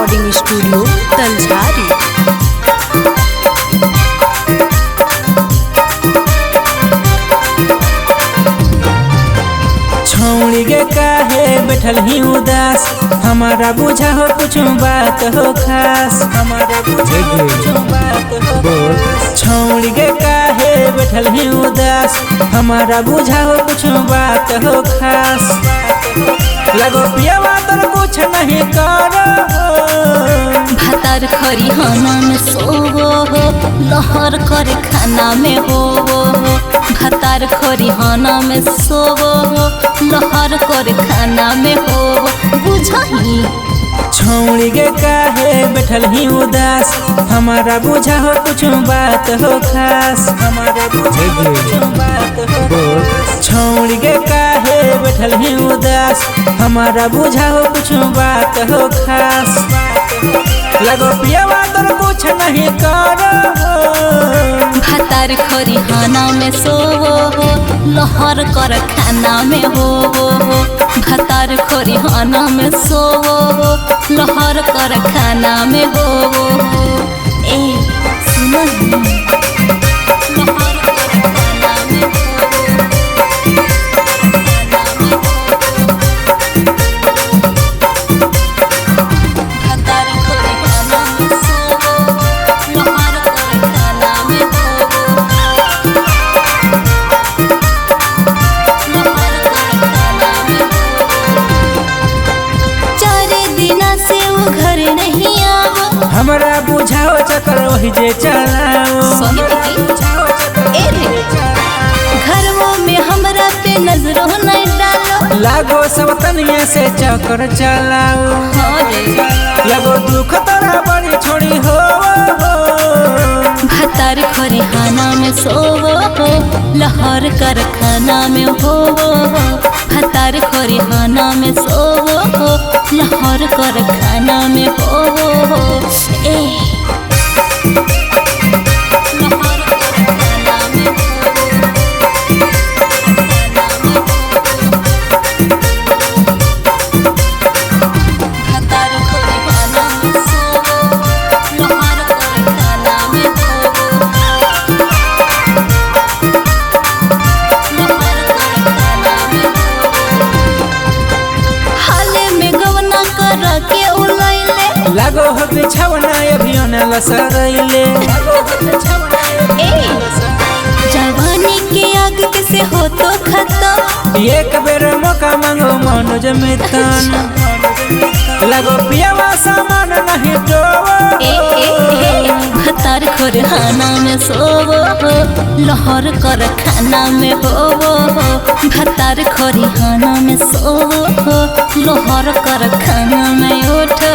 Recording studio तलझारी। छौड़ी गे काहे बैठल ही उदास, हमारा बुझा हो कुछ बात हो खास, हमारा बुझा हो कुछ बात हो। छौड़ी गे काहे बैठल ही उदास, हमारा बुझा हो कुछ बात हो खास। लगो पियावा तोर कुछ नहीं करो, भातार खरिहाना में सोवो हो, लहर करे खाना में हो। भातार खरिहाना में सोवो हो, लहर करे खाना में हो। बुझही छौड़ी गे काहे बैठल ही उदास, हमारा बुझा हो कुछ बात हो खास, हमारा बुझा हो कुछ बात हो। छौड़ी गे काहे बैठल ही उदास, हमारा बुझा हो कुछ बात हो खास। लगो पियावा तोर कुछ नहीं करो, भातार खरिहाना में सोवो हो, लहर कर खाना में हो। भातार खरिहाना में सोवो हो, लहर कर खाना में हो। ए सुनही लहर कर खाना में हो। भातार खरिहाना में सोवो हो, लहर कर खाना में हो। हमारा बुझाओ चक्कर वही जे चलाओ। घरों में हमरा पे नजरों नहीं डालो, लागो सब तनिया से चक्कर चलाओ। लगो दुख तोरा बड़ी छोड़ी हो, भातार खरिहाना में सोवो हो, लहर कर खाना में हो। भातार खरिहाना में सोवो हो, लहर कर खाना में हो। ए लहर कर खाना में हो। भातार खरिहाना में सोवो, लहर कर खाना में हो। लहर कर खाना में हो। हाले में गवना कर के उलैले, लागो हो बिछावना अभियान लसरैले। जवानी के आग से हो तो खत्म, एक बेर मौका मांगो मनोज मितन। लगो पियावा सामान नहीं डोवो, भातार खरिहाना में सोवो हो, लहर कर खाना में हो। भातार खरिहाना में सोवो हो, लहर कर खाना में उठो।